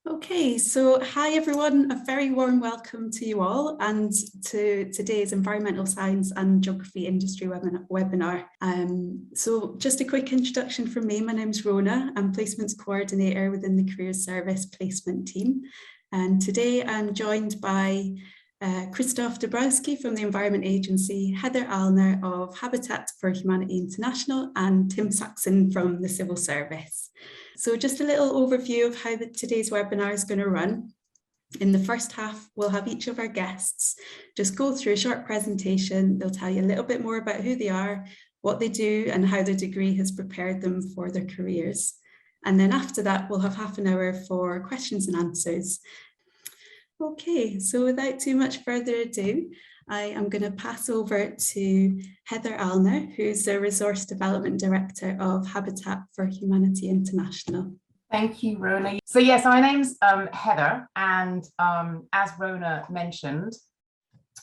Okay, so hi everyone, a very warm welcome to you all and to today's Environmental Science and Geography Industry webinar. So just a quick introduction from me, my name's Rhona, I'm Placements Coordinator within the Careers Service Placement Team. And today I'm joined by Krzysztof Dabrowski from the Environment Agency, Heather Alner of Habitat for Humanity International and Tim Saxon from the Civil Service. So just a little overview of how today's webinar is going to run. In the first half, we'll have each of our guests just go through a short presentation. They'll tell you a little bit more about who they are, what they do, and how their degree has prepared them for their careers. And then after that, we'll have half an hour for questions and answers. Okay, so without too much further ado, I am going to pass over to Heather Alner, who's the Resource Development Director of Habitat for Humanity International. Thank you, Rhona. So yes, my name's Heather, and as Rhona mentioned,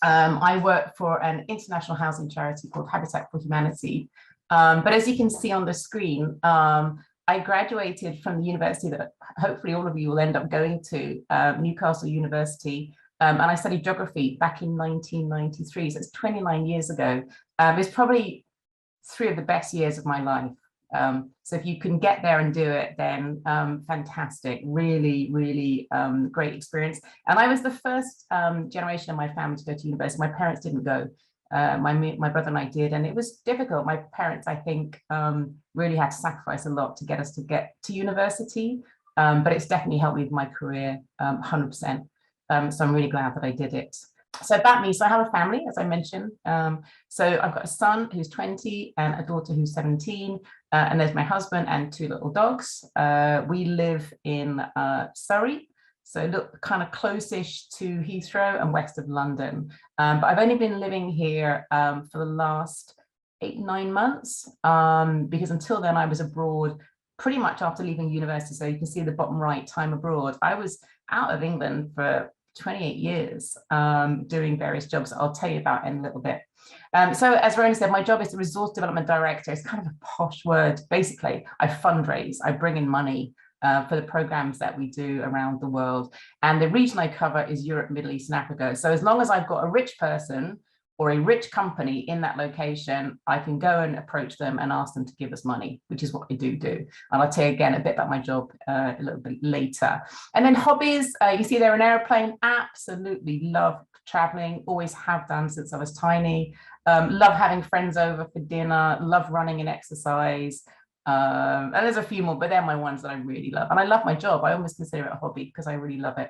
I work for an international housing charity called Habitat for Humanity. But as you can see on the screen, I graduated from the university that hopefully all of you will end up going to, Newcastle University. And I studied geography back in 1993, so it's 29 years ago. It's probably 3 of the best years of my life. So if you can get there and do it, then fantastic, really, really great experience. And I was the first generation of my family to go to university. My parents didn't go. My brother and I did, and it was difficult. My parents, I think, really had to sacrifice a lot to get us to get to university, but it's definitely helped me with my career 100%. So I'm really glad that I did it. So about me, so I have a family, as I mentioned. So I've got a son who's 20 and a daughter who's 17, and there's my husband and 2 little dogs. We live in Surrey, so look kind of close-ish to Heathrow and west of London. But I've only been living here for the last 8-9 months, because until then I was abroad pretty much after leaving university. So you can see the bottom right, time abroad. I was out of England for 28 years doing various jobs I'll tell you about in a little bit. So as Rhona said, my job is the Resource Development Director. It's kind of a posh word. Basically, I fundraise, I bring in money for the programs that we do around the world. And the region I cover is Europe, Middle East and Africa. So as long as I've got a rich person or a rich company in that location, I can go and approach them and ask them to give us money, which is what I do. And I'll tell you again a bit about my job a little bit later. And then hobbies, you see there an airplane, absolutely love traveling, always have done since I was tiny. Love having friends over for dinner, love running and exercise. And there's a few more, but they're my ones that I really love. And I love my job. I almost consider it a hobby because I really love it.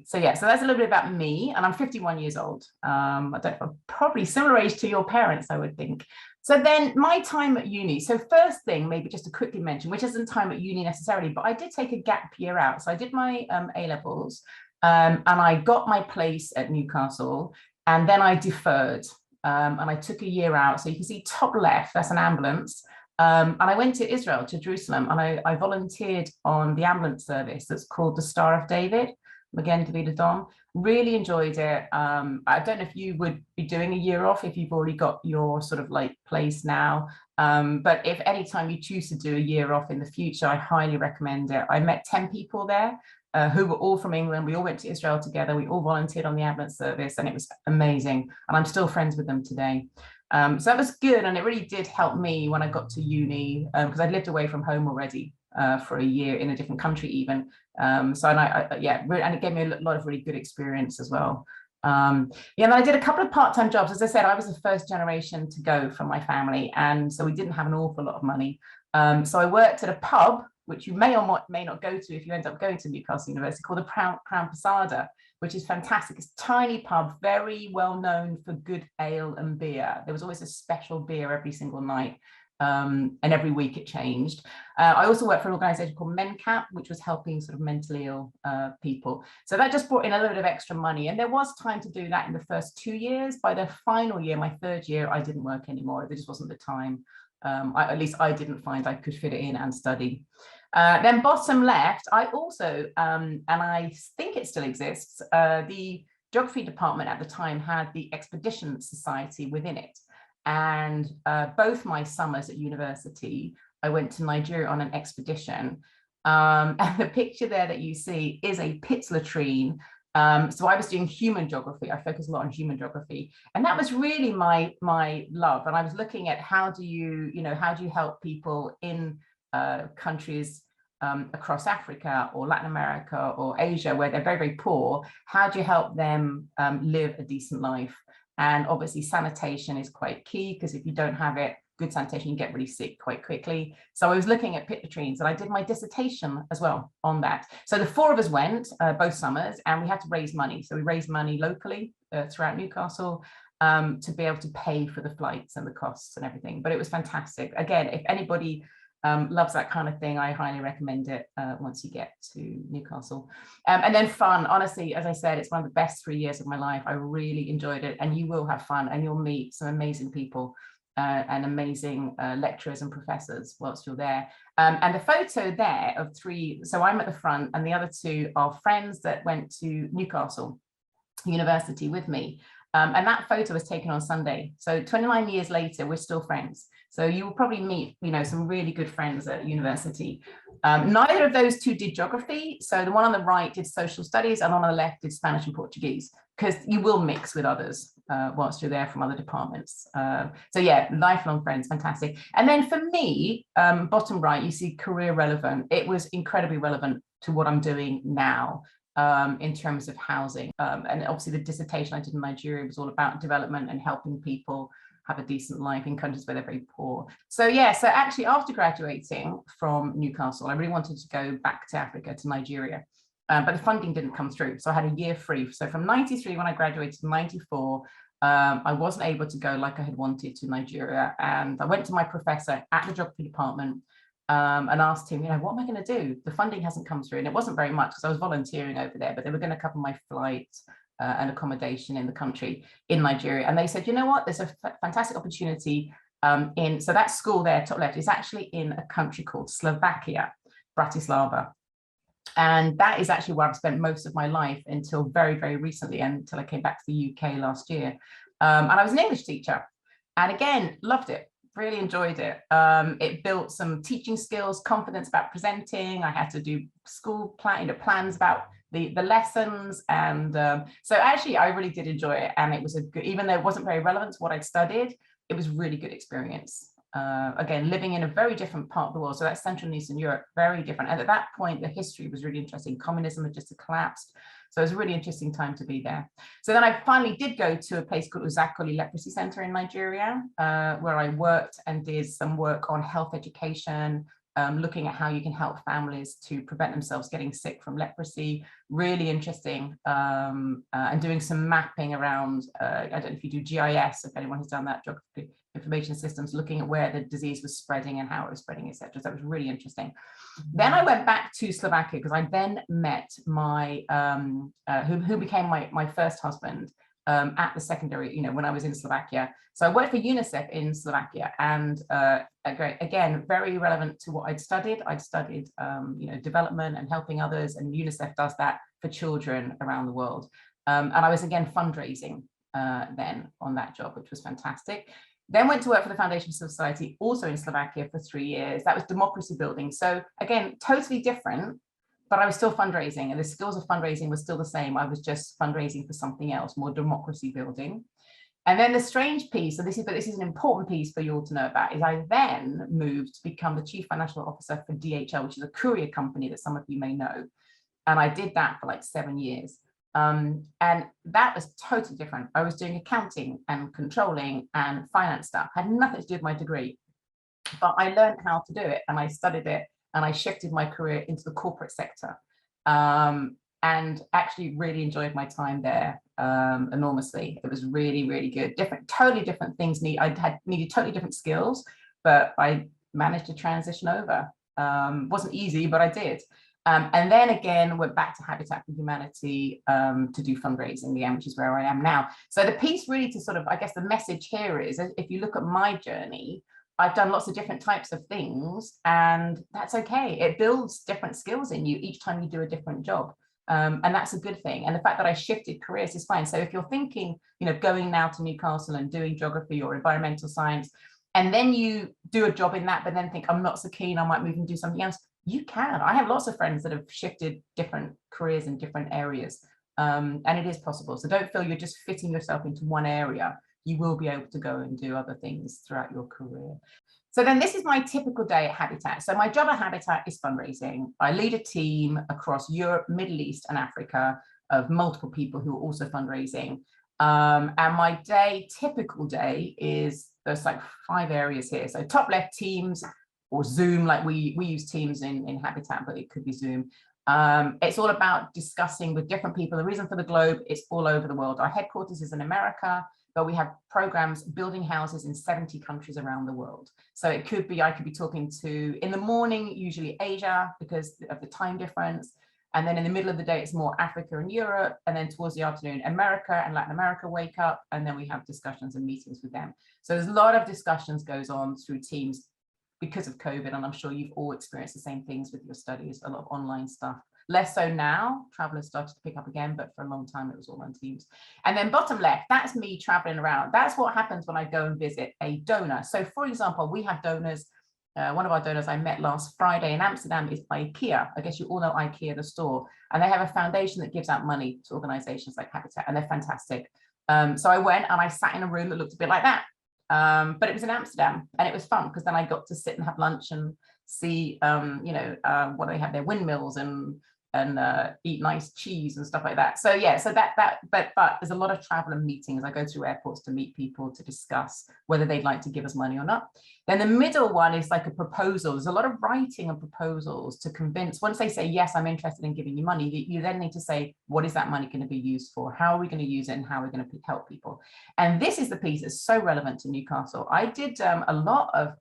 So yeah, so that's a little bit about me, and I'm 51 years old. I don't know, probably similar age to your parents, I would think. So then my time at uni. So first thing, maybe just to quickly mention, which isn't time at uni necessarily, but I did take a gap year out. So I did my A-levels, and I got my place at Newcastle, and then I deferred, and I took a year out. So you can see top left, that's an ambulance. And I went to Israel, to Jerusalem, and I volunteered on the ambulance service that's called the Star of David. Again, David Dom, really enjoyed it. I don't know if you would be doing a year off if you've already got your sort of like place now. But if any time you choose to do a year off in the future, I highly recommend it. I met 10 people there who were all from England. We all went to Israel together. We all volunteered on the ambulance service, and it was amazing. And I'm still friends with them today. So that was good, and it really did help me when I got to uni, because I'd lived away from home already for a year in a different country even. So yeah, and it gave me a lot of really good experience as well. Yeah, and I did a couple of part-time jobs. As I said, I was the first generation to go from my family, and so we didn't have an awful lot of money. So I worked at a pub, which you may or may not go to if you end up going to Newcastle University, called the Crown Posada, which is fantastic. It's a tiny pub, very well known for good ale and beer. There was always a special beer every single night, and every week it changed. I also worked for an organization called MenCap, which was helping sort of mentally ill people. So that just brought in a little bit of extra money. And there was time to do that in the first 2 years. By the final year, my 3rd year, I didn't work anymore. There just wasn't the time. At least I didn't find I could fit it in and study. Then bottom left, I also, and I think it still exists, the geography department at the time had the Expedition Society within it. And both my summers at university, I went to Nigeria on an expedition. And the picture there that you see is a pit latrine. So I was doing human geography. I focus a lot on human geography, and that was really my love. And I was looking at how do you help people in countries across Africa or Latin America or Asia where they're very, very poor. How do you help them live a decent life? And obviously sanitation is quite key, because if you don't have it, good sanitation, you get really sick quite quickly. So I was looking at pit latrines, and I did my dissertation as well on that. So the 4 of us went both summers, and we had to raise money. So we raised money locally throughout Newcastle to be able to pay for the flights and the costs and everything. But it was fantastic. Again, if anybody loves that kind of thing, I highly recommend it once you get to Newcastle. And then fun, honestly, as I said, it's one of the best 3 years of my life. I really enjoyed it, and you will have fun, and you'll meet some amazing people and amazing lecturers and professors whilst you're there. And the photo there of 3, so I'm at the front, and the other 2 are friends that went to Newcastle University with me. And that photo was taken on Sunday. So 29 years later, we're still friends. So you will probably meet, some really good friends at university. Neither of those 2 did geography. So the one on the right did social studies, and on the left did Spanish and Portuguese, because you will mix with others whilst you're there from other departments. So yeah, lifelong friends, fantastic. And then for me, bottom right, you see career relevant. It was incredibly relevant to what I'm doing now. In terms of housing, and obviously the dissertation I did in Nigeria was all about development and helping people have a decent life in countries where they're very poor. So yeah, so actually after graduating from Newcastle, I really wanted to go back to Africa, to Nigeria, but the funding didn't come through, so I had a year free. So from 93, when I graduated, to 94, I wasn't able to go like I had wanted to Nigeria, and I went to my professor at the geography department and asked him, what am I going to do? The funding hasn't come through, and it wasn't very much because I was volunteering over there, but they were going to cover my flight and accommodation in the country in Nigeria. And they said, you know what, there's a fantastic opportunity so that school there, top left, is actually in a country called Slovakia, Bratislava. And that is actually where I've spent most of my life until very, very recently, until I came back to the UK last year. And I was an English teacher, and again, loved it. Really enjoyed it. It built some teaching skills, confidence about presenting. I had to do school plans about the lessons, and so actually I really did enjoy it, and it was a good, even though it wasn't very relevant to what I'd studied, it was really good experience. Again, living in a very different part of the world, so that's Central and Eastern Europe, very different. And at that point, the history was really interesting. Communism had just collapsed. So it was a really interesting time to be there. So then I finally did go to a place called Uzakoli Leprosy Center in Nigeria, where I worked and did some work on health education, looking at how you can help families to prevent themselves getting sick from leprosy. Really interesting, and doing some mapping around, I don't know if you do GIS, if anyone has done that, geography information systems, looking at where the disease was spreading and how it was spreading, etc. So that was really interesting. Then I went back to Slovakia, because I then met my who became my first husband at the secondary, when I was in Slovakia. So I worked for UNICEF in Slovakia, and again, very relevant to what I'd studied. I'd studied development and helping others, and UNICEF does that for children around the world. And I was again fundraising then on that job, which was fantastic. Then went to work for the Foundation for Civil Society, also in Slovakia, for 3 years. That was democracy building. So again, totally different, but I was still fundraising, and the skills of fundraising were still the same. I was just fundraising for something else, more democracy building. And then the strange piece, and this is an important piece for you all to know about, is I then moved to become the Chief Financial Officer for DHL, which is a courier company that some of you may know. And I did that for like 7 years. And that was totally different. I was doing accounting and controlling and finance stuff, had nothing to do with my degree, but I learned how to do it, and I studied it, and I shifted my career into the corporate sector, and actually really enjoyed my time there enormously. It was really, really good. Totally different things. I needed totally different skills, but I managed to transition over. Wasn't easy, but I did. And then again, went back to Habitat for Humanity to do fundraising again, which is where I am now. So the piece really to sort of, I guess the message here is, if you look at my journey, I've done lots of different types of things, and that's okay. It builds different skills in you each time you do a different job. And that's a good thing. And the fact that I shifted careers is fine. So if you're thinking, going now to Newcastle and doing geography or environmental science, and then you do a job in that, but then think, I'm not so keen, I might move and do something else, you can. I have lots of friends that have shifted different careers in different areas, and it is possible. So don't feel you're just fitting yourself into one area. You will be able to go and do other things throughout your career. So then this is my typical day at Habitat. So my job at Habitat is fundraising. I lead a team across Europe, Middle East, and Africa of multiple people who are also fundraising. And my typical day is, there's like 5 areas here. So top left, Teams or Zoom, like we use Teams in Habitat, but it could be Zoom. It's all about discussing with different people. The reason for the globe, it's all over the world. Our headquarters is in America, but we have programs building houses in 70 countries around the world. So it could be, I could be talking to, in the morning, usually Asia because of the time difference. And then in the middle of the day, it's more Africa and Europe. And then towards the afternoon, America and Latin America wake up. And then we have discussions and meetings with them. So there's a lot of discussions goes on through Teams because of COVID. And I'm sure you've all experienced the same things with your studies, a lot of online stuff. Less so now, travel has started to pick up again, but for a long time it was all on Teams. And then bottom left, that's me traveling around. That's what happens when I go and visit a donor. So for example, we have donors. One of our donors I met last Friday in Amsterdam is IKEA. I guess you all know IKEA, the store, and they have a foundation that gives out money to organizations like Habitat, and they're fantastic. So I went and I sat in a room that looked a bit like that, but it was in Amsterdam, and it was fun because then I got to sit and have lunch and see, what they have, their windmills and eat nice cheese and stuff like that. So yeah, so but there's a lot of travel and meetings. I go through airports to meet people to discuss whether they'd like to give us money or not. Then the middle one is like a proposal. There's a lot of writing of proposals to convince. Once they say, yes, I'm interested in giving you money, you then need to say, what is that money going to be used for? How are we going to use it and how are we going to help people? And this is the piece that's so relevant to Newcastle. I did a lot of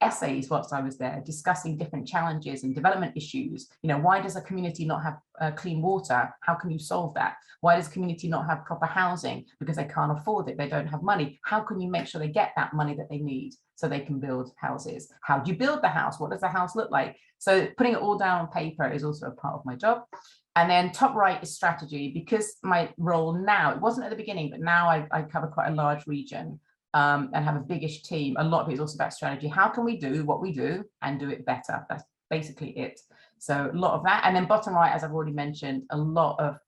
essays whilst I was there, discussing different challenges and development issues. Why does a community not have clean water? How can you solve that? Why does a community not have proper housing? Because they can't afford it, they don't have money. How can you make sure they get that money that they need so they can build houses? How do you build the house? What does the house look like? So putting it all down on paper is also a part of my job. And then top right is strategy, because my role now, it wasn't at the beginning, but now I cover quite a large region. And have a biggish team. A lot of it is also about strategy. How can we do what we do and do it better? That's basically it. So a lot of that. And then bottom right, as I've already mentioned, a lot of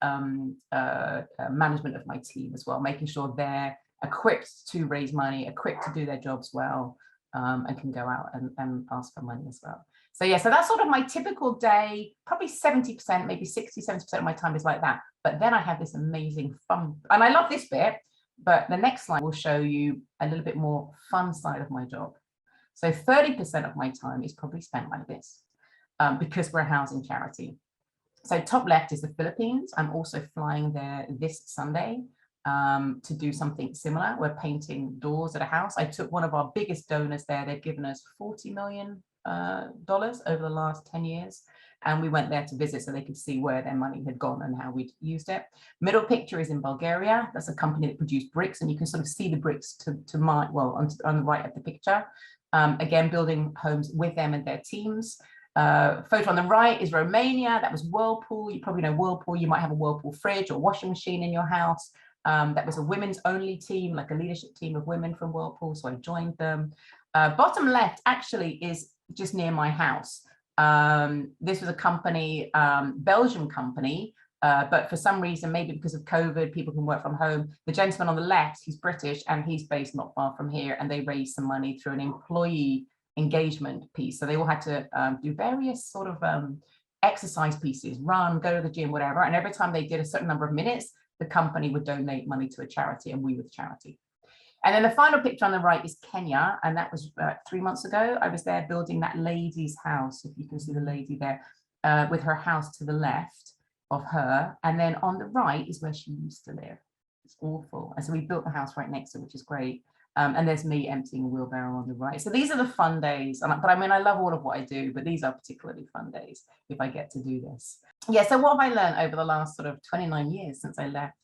management of my team as well, making sure they're equipped to raise money, equipped to do their jobs well, and can go out and ask for money as well. So yeah, so that's sort of my typical day. Probably 70%, maybe 60, 70% of my time is like that. But then I have this amazing fun, and I love this bit. But the next slide will show you a little bit more fun side of my job. So 30% of my time is probably spent like this, because we're a housing charity. So top left is the Philippines. I'm also flying there this Sunday to do something similar. We're painting doors at a house. I took one of our biggest donors there. They've given us $40 million over the last 10 years. And we went there to visit so they could see where their money had gone and how we'd used it. Middle picture is in Bulgaria. That's a company that produced bricks, and you can sort of see the bricks on the right of the picture. Again, building homes with them and their teams. Photo on the right is Romania. That was Whirlpool. You probably know Whirlpool. You might have a Whirlpool fridge or washing machine in your house. That was a women's only team, like a leadership team of women from Whirlpool. So I joined them. Bottom left actually is just near my house. This was a company, Belgian company, but for some reason, maybe because of COVID, people can work from home. The gentleman on the left, he's British and he's based not far from here, and they raised some money through an employee engagement piece. So they all had to do various sort of exercise pieces, run, go to the gym, whatever. And every time they did a certain number of minutes, the company would donate money to a charity, and we were the charity. And then the final picture on the right is Kenya, and that was 3 months ago. I was there building that lady's house, if you can see the lady there, with her house to the left of her. And then on the right is where she used to live. It's awful. And so we built the house right next to it, which is great. And there's me emptying a wheelbarrow on the right. So these are the fun days. But I mean, I love all of what I do, but these are particularly fun days if I get to do this. Yeah, so what have I learned over the last sort of 29 years since I left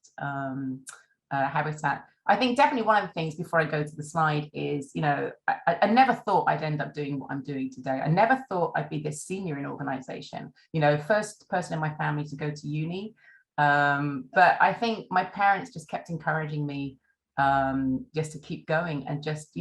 Habitat? I think definitely one of the things before I go to the slide is, I never thought I'd end up doing what I'm doing today. I never thought I'd be this senior in organization, first person in my family to go to uni. But I think my parents just kept encouraging me just to keep going and just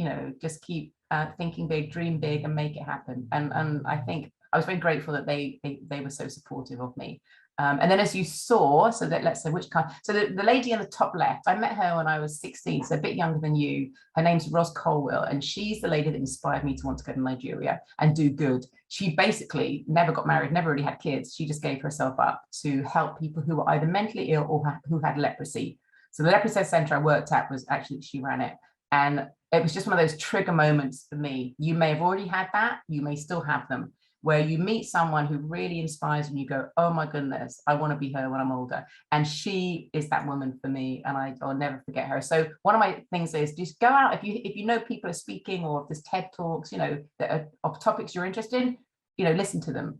keep thinking big, dream big and make it happen. And I think I was very grateful that they were so supportive of me. And then as you saw, so that let's say which kind, so the lady on the top left, I met her when I was 16, so a bit younger than you. Her name's Ros Colwell, and she's the lady that inspired me to want to go to Nigeria and do good. She basically never got married, never really had kids. She just gave herself up to help people who were either mentally ill or who had leprosy. So the leprosy center I worked at was actually, she ran it. And it was just one of those trigger moments for me. You may have already had that, you may still have them, where you meet someone who really inspires you and you go, oh my goodness, I want to be her when I'm older. And she is that woman for me, and I'll never forget her. So one of my things is just go out, if you know people are speaking, or if there's TED Talks, you know, that are of topics you're interested in, you know, listen to them.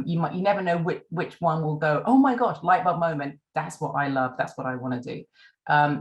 You never know which one will go, oh my gosh, light bulb moment, that's what I love, that's what I want to do.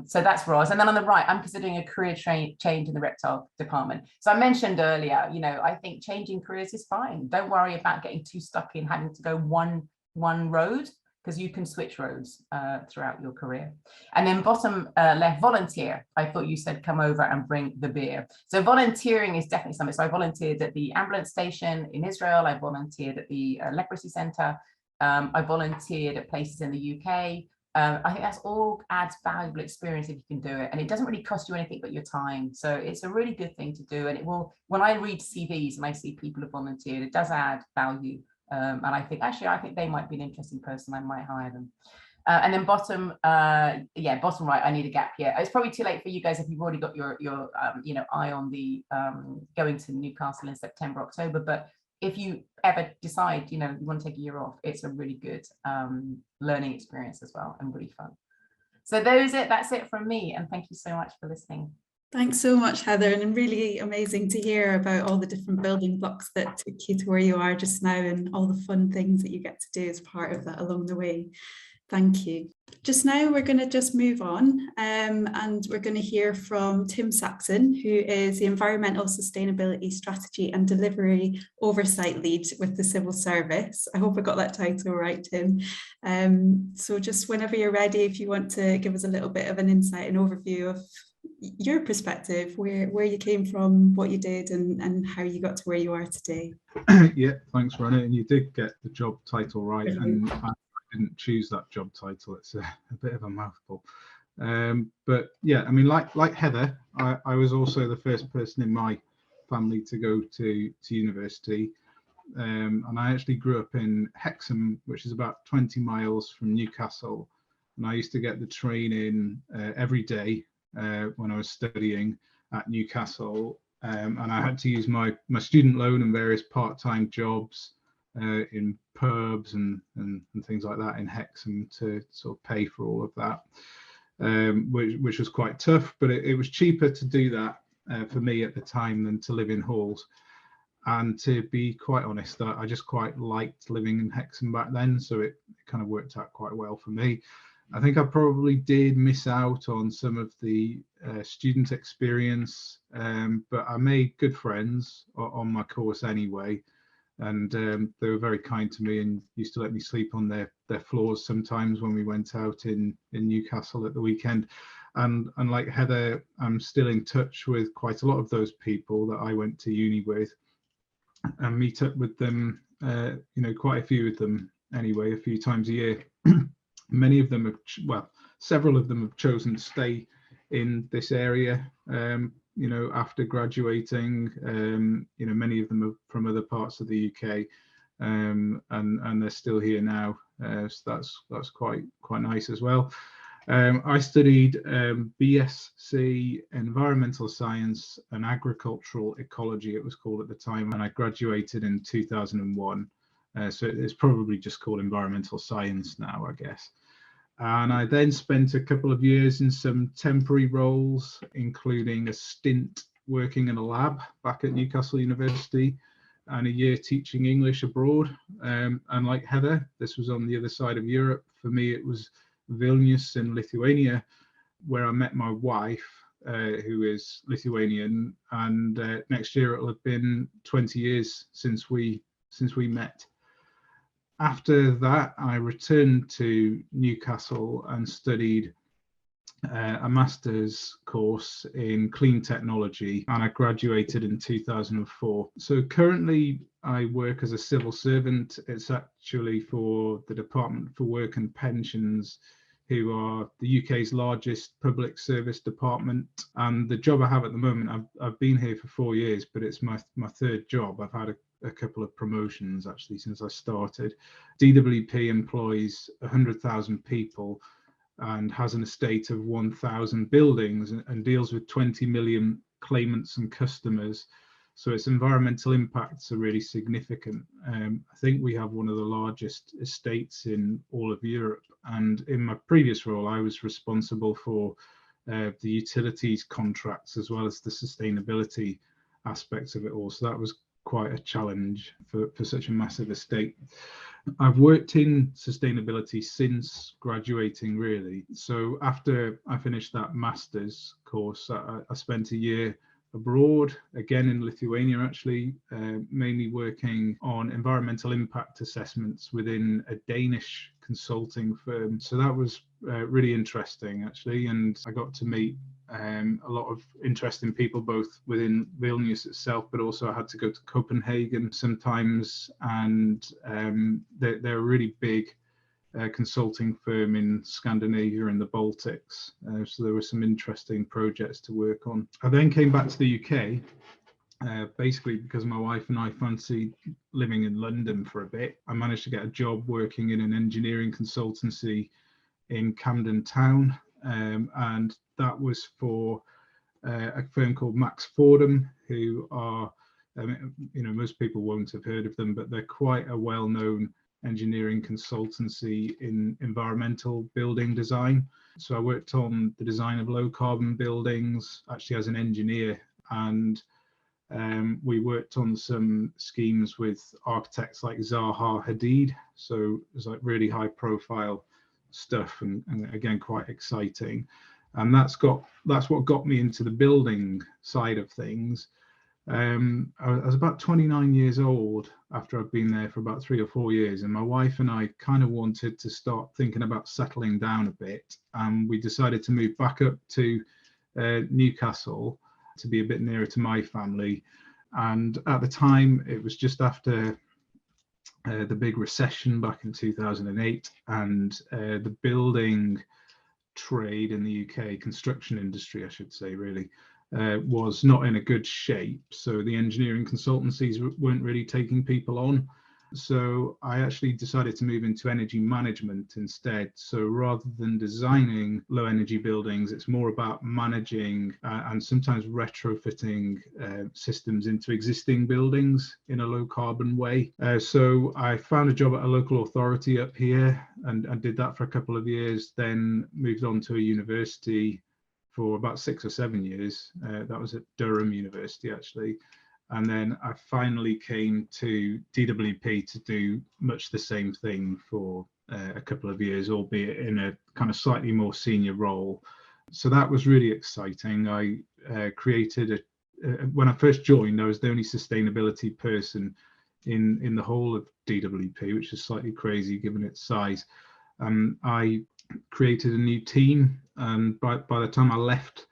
So that's Roz. And then on the right, I'm considering a career change in the reptile department. So I mentioned earlier, you know, I think changing careers is fine. Don't worry about getting too stuck in having to go one road, because you can switch roads throughout your career. And then bottom left, volunteer. I thought you said come over and bring the beer. So volunteering is definitely something. So I volunteered at the ambulance station in Israel. I volunteered at the leprosy center. I volunteered at places in the UK. I think that's all adds valuable experience if you can do it, and it doesn't really cost you anything but your time. So it's a really good thing to do, and it will. When I read CVs and I see people have volunteered, it does add value, and I think they might be an interesting person. I might hire them. And then bottom right, I need a gap year. It's probably too late for you guys if you've already got your eye on the going to Newcastle in September, October, but if you ever decide, you want to take a year off, it's a really good learning experience as well, and really fun. So that's it from me, and thank you so much for listening. Thanks so much, Heather, and really amazing to hear about all the different building blocks that took you to where you are just now, and all the fun things that you get to do as part of that along the way. Thank you. Just now we're going to just move on and we're going to hear from Tim Saxon, who is the Environmental Sustainability Strategy and Delivery Oversight Lead with the Civil Service. I hope I got that title right, Tim. So just whenever you're ready, if you want to give us a little bit of an insight and overview of your perspective, where you came from, what you did, and how you got to where you are today. Yeah, thanks, Rhona. And you did get the job title right. And I didn't choose that job title. It's a bit of a mouthful. But yeah, I mean, like Heather, I was also the first person in my family to go to university. And I actually grew up in Hexham, which is about 20 miles from Newcastle. And I used to get the train in every day when I was studying at Newcastle. And I had to use my student loan and various part-time jobs in pubs and things like that in Hexham to sort of pay for all of that, which was quite tough, but it was cheaper to do that for me at the time than to live in halls. And to be quite honest, I just quite liked living in Hexham back then, so it kind of worked out quite well for me. I think I probably did miss out on some of the student experience, but I made good friends on my course anyway. And they were very kind to me and used to let me sleep on their floors sometimes when we went out in Newcastle at the weekend. And like Heather, I'm still in touch with quite a lot of those people that I went to uni with, and meet up with them, quite a few of them anyway, a few times a year. Many of them several of them have chosen to stay in this area, after graduating. Many of them are from other parts of the UK, and they're still here now. So that's quite nice as well. I studied BSc Environmental Science and Agricultural Ecology, it was called at the time, and I graduated in 2001. So it's probably just called Environmental Science now, I guess. And I then spent a couple of years in some temporary roles, including a stint working in a lab back at Newcastle University and a year teaching English abroad. And like Heather, this was on the other side of Europe. For me, it was Vilnius in Lithuania, where I met my wife, who is Lithuanian. And next year it'll have been 20 years since we met. After that, I returned to Newcastle and studied a master's course in clean technology, and I graduated in 2004. So currently I work as a civil servant. It's actually for the Department for Work and Pensions, who are the UK's largest public service department. And the job I have at the moment, I've been here for 4 years, but it's my third job. I've had a couple of promotions actually since I started. DWP employs 100,000 people and has an estate of 1,000 buildings and deals with 20 million claimants and customers. So its environmental impacts are really significant. I think we have one of the largest estates in all of Europe. And in my previous role, I was responsible for the utilities contracts as well as the sustainability aspects of it all. So that was quite a challenge for such a massive estate. I've worked in sustainability since graduating, really. So after I finished that master's course, I spent a year abroad, again in Lithuania actually, mainly working on environmental impact assessments within a Danish consulting firm. So that was really interesting actually, and I got to meet a lot of interesting people both within Vilnius itself, but also I had to go to Copenhagen sometimes, and they're a really big consulting firm in Scandinavia and the Baltics. So there were some interesting projects to work on. I then came back to the UK, basically because my wife and I fancied living in London for a bit. I managed to get a job working in an engineering consultancy in Camden Town, and that was for a firm called Max Fordham, who are, most people won't have heard of them, but they're quite a well-known engineering consultancy in environmental building design. So I worked on the design of low carbon buildings, actually as an engineer, and we worked on some schemes with architects like Zaha Hadid. So it was like really high profile stuff, and again quite exciting. And that's what got me into the building side of things. I was about 29 years old after I'd been there for about 3 or 4 years, and my wife and I kind of wanted to start thinking about settling down a bit, and we decided to move back up to Newcastle to be a bit nearer to my family. And at the time it was just after the big recession back in 2008, and the building trade in the UK, construction industry I should say really, was not in a good shape. So the engineering consultancies weren't really taking people on. So I actually decided to move into energy management instead. So rather than designing low energy buildings, it's more about managing and sometimes retrofitting systems into existing buildings in a low carbon way. So I found a job at a local authority up here and did that for a couple of years, then moved on to a university for about 6 or 7 years. That was at Durham University actually. And then I finally came to DWP to do much the same thing for a couple of years, albeit in a kind of slightly more senior role. So that was really exciting. I created when I first joined, I was the only sustainability person in the whole of DWP, which is slightly crazy given its size. I created a new team, and by the time I left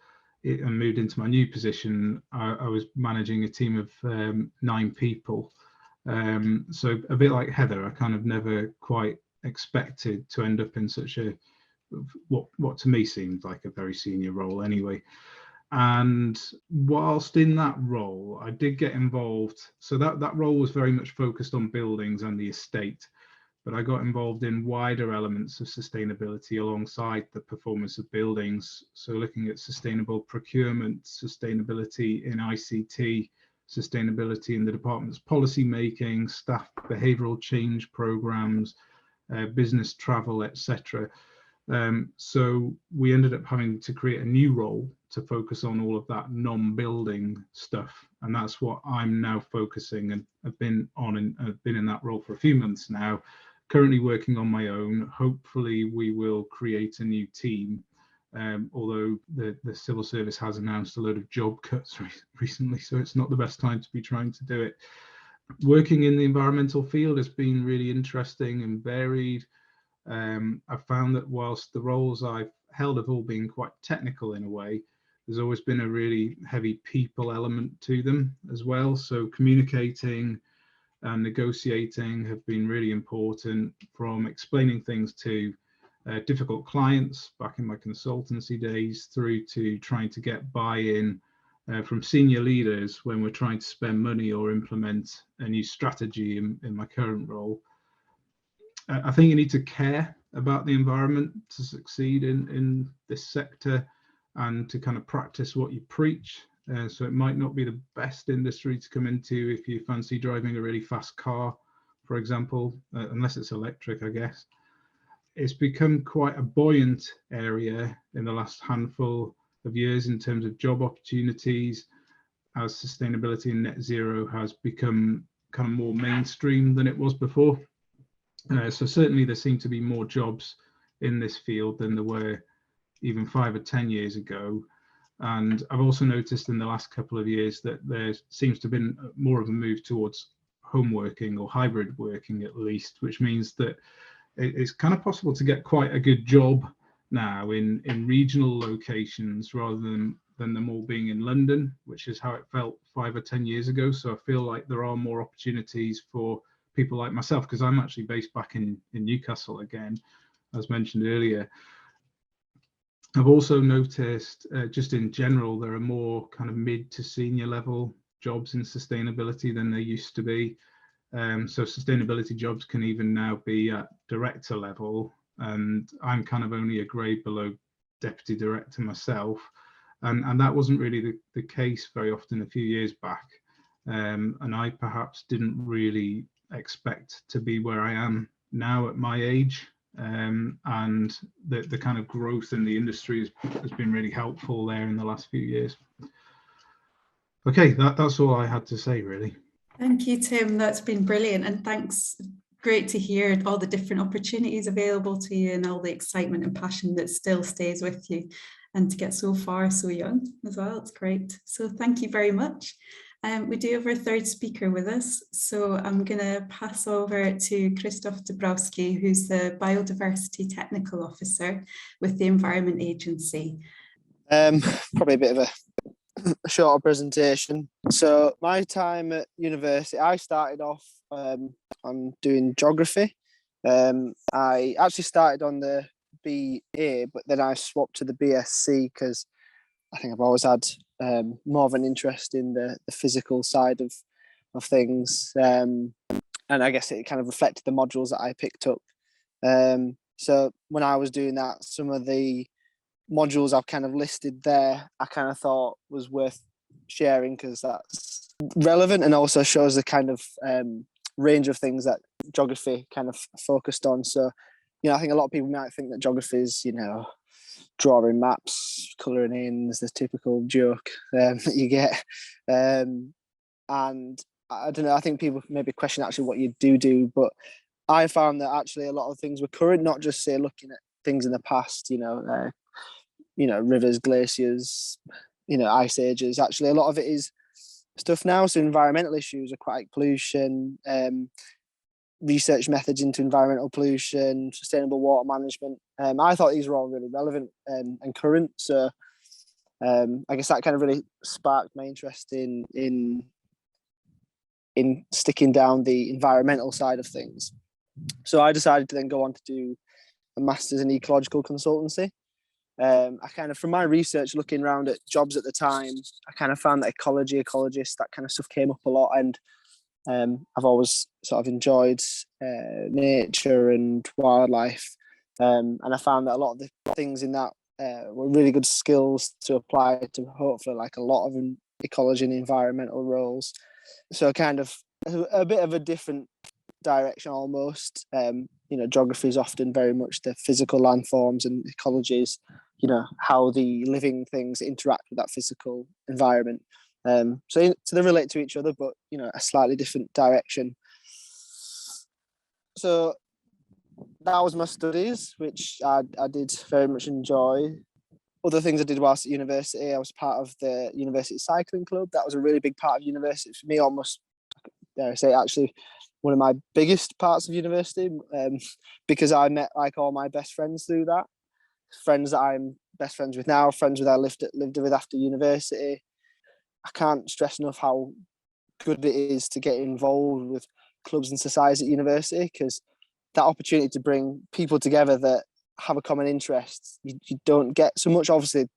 it and moved into my new position, I was managing a team of 9 people. So a bit like Heather, I kind of never quite expected to end up in such a what to me seemed like a very senior role anyway. And whilst in that role, I did get involved. So that role was very much focused on buildings and the estate, but I got involved in wider elements of sustainability alongside the performance of buildings. So looking at sustainable procurement, sustainability in ICT, sustainability in the department's policy making, staff behavioural change programs, business travel, etc. So we ended up having to create a new role to focus on all of that non-building stuff, and that's what I'm now focusing and have been on, and I've been in that role for a few months now. Currently working on my own. Hopefully we will create a new team, although the civil service has announced a load of job cuts recently, so it's not the best time to be trying to do it. Working in the environmental field has been really interesting and varied. I've found that whilst the roles I've held have all been quite technical in a way. There's always been a really heavy people element to them as well. So communicating and negotiating have been really important, from explaining things to difficult clients back in my consultancy days through to trying to get buy-in from senior leaders when we're trying to spend money or implement a new strategy in my current role. I think you need to care about the environment to succeed in this sector, and to kind of practice what you preach. So it might not be the best industry to come into if you fancy driving a really fast car, for example, unless it's electric, I guess. It's become quite a buoyant area in the last handful of years in terms of job opportunities, as sustainability and net zero has become kind of more mainstream than it was before. So certainly there seem to be more jobs in this field than there were even 5 or 10 years ago. And I've also noticed in the last couple of years that there seems to have been more of a move towards home working, or hybrid working at least, which means that it's kind of possible to get quite a good job now in regional locations rather than them all being in London, which is how it felt 5 or 10 years ago. So I feel like there are more opportunities for people like myself, because I'm actually based back in Newcastle again, as mentioned earlier. I've also noticed just in general, there are more kind of mid to senior level jobs in sustainability than there used to be. So sustainability jobs can even now be at director level, and I'm kind of only a grade below deputy director myself. And that wasn't really the case very often a few years back. And I perhaps didn't really expect to be where I am now at my age. And the kind of growth in the industry has been really helpful there in the last few years. Okay, that's all I had to say, really. Thank you, Tim. That's been brilliant, and thanks. Great to hear all the different opportunities available to you and all the excitement and passion that still stays with you, and to get so far so young as well. It's great. So thank you very much. We do have our third speaker with us, so I'm going to pass over to Krzysztof Dabrowski, who's the Biodiversity Technical Officer with the Environment Agency. Probably a bit of a shorter presentation. So my time at university, I started off on doing geography. I actually started on the BA, but then I swapped to the BSc because I think I've always had more of an interest in the physical side of things, and I guess it kind of reflected the modules that I picked up. So when I was doing that, some of the modules I've kind of listed there, I kind of thought was worth sharing because that's relevant and also shows the kind of range of things that geography kind of focused on. So, I think a lot of people might think that geography is, drawing maps, colouring in, is the typical joke that you get. And I don't know, I think people maybe question actually what you do, but I found that actually a lot of things were current, not just say looking at things in the past, rivers, glaciers, ice ages. Actually, a lot of it is stuff now. So environmental issues, aquatic pollution, research methods into environmental pollution, sustainable water management. I thought these were all really relevant and current. So I guess that kind of really sparked my interest in sticking down the environmental side of things. So I decided to then go on to do a master's in ecological consultancy. I kind of, from my research looking around at jobs at the time, I kind of found that ecologists, that kind of stuff came up a lot. And I've always sort of enjoyed nature and wildlife. And I found that a lot of the things in that were really good skills to apply to hopefully like a lot of ecology and environmental roles. So kind of a bit of a different direction almost. Geography is often very much the physical landforms, and ecology is, how the living things interact with that physical environment. So they relate to each other, but a slightly different direction. So that was my studies, which I did very much enjoy. Other things I did whilst at university, I was part of the university cycling club. That was a really big part of university for me, almost, dare I say, actually one of my biggest parts of university, because I met like all my best friends through that. friends that I'm best friends with now, friends with I lived with after university. I can't stress enough how good it is to get involved with clubs and societies at university, because that opportunity to bring people together that have a common interest, you don't get so much. Obviously,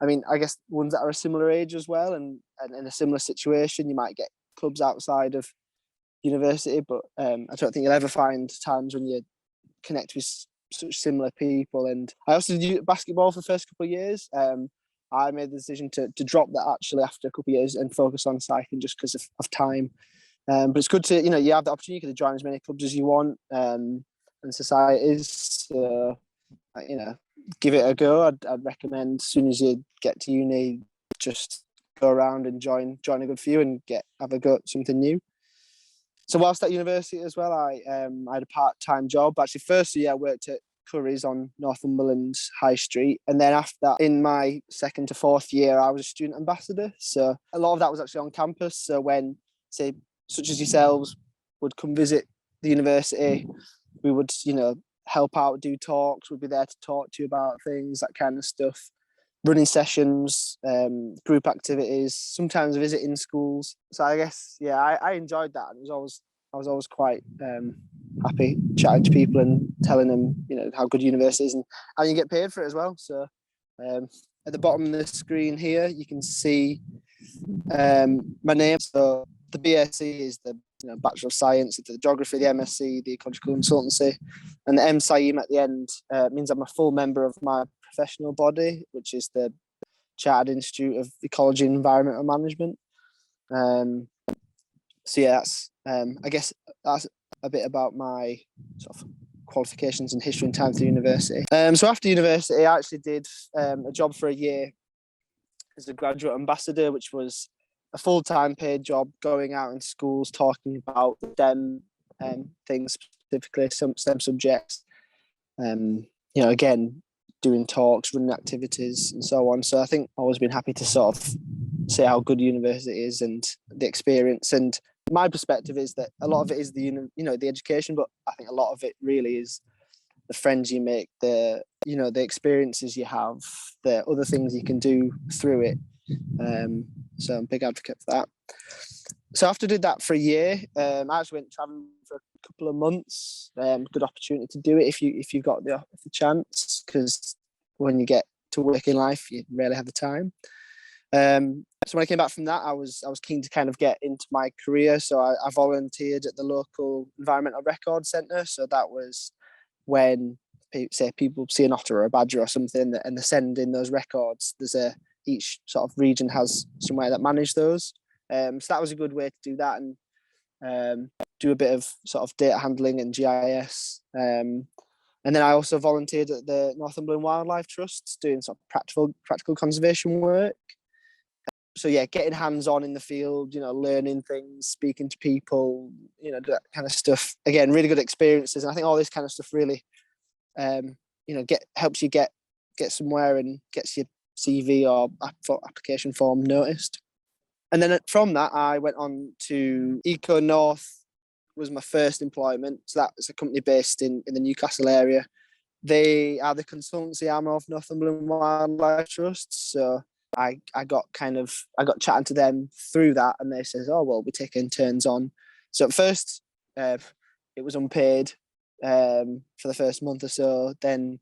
I mean, I guess ones that are a similar age as well and in a similar situation, you might get clubs outside of university, but I don't think you'll ever find times when you connect with such similar people. And I also did basketball for the first couple of years. I made the decision to drop that actually after a couple of years and focus on cycling just because of time. But it's good to, you have the opportunity to join as many clubs as you want and societies. Give it a go. I'd recommend as soon as you get to uni, just go around and join a good few and have a go at something new. So whilst at university as well, I had a part-time job. Actually, first year I worked at Curry's on Northumberland High Street, and then after that, in my second to fourth year, I was a student ambassador. So a lot of that was actually on campus. So when, say, such as yourselves would come visit the university, we would, help out, do talks. We'd be there to talk to you about things, that kind of stuff. Running sessions, group activities, sometimes visiting schools. So I guess, I enjoyed that. I was always quite happy chatting to people and telling them, how good university is and you get paid for it as well. So at the bottom of the screen here, you can see my name. So the BSc is the Bachelor of Science, the Geography, the MSc, the Ecological Consultancy, and the MScIEM at the end means I'm a full member of my professional body, which is the Chartered Institute of Ecology and Environmental Management. That's I guess that's a bit about my sort of qualifications in history and time through university. So after university, I actually did a job for a year as a graduate ambassador, which was a full-time paid job, going out in schools talking about STEM things, specifically some STEM subjects. Again, doing talks, running activities, and so on. So I think I've always been happy to sort of say how good university is and the experience. And my perspective is that a lot of it is the education, but I think a lot of it really is the friends you make, the experiences you have, the other things you can do through it. So I'm a big advocate for that. So after I did that for a year, I actually went traveling for a couple of months. Good opportunity to do it if you've got the chance, because when you get to working life, you rarely have the time. So when I came back from that, I was keen to kind of get into my career. So I volunteered at the local environmental record centre. So that was when, say, people see an otter or a badger or something, and they send in those records. Each sort of region has somewhere that manage those. So that was a good way to do that and do a bit of sort of data handling and GIS. And then I also volunteered at the Northumberland Wildlife Trust doing sort of practical conservation work. So getting hands-on in the field, learning things, speaking to people, that kind of stuff. Again, really good experiences. And I think all this kind of stuff really, helps you get somewhere and gets your CV or application form noticed. And then from that, I went on to Eco North, was my first employment. So that was a company based in the Newcastle area. They are the consultancy arm of Northumberland Wildlife Trust. So I got chatting to them through that, and they said, "Oh well, we're taking turns on." So at first, it was unpaid for the first month or so. Then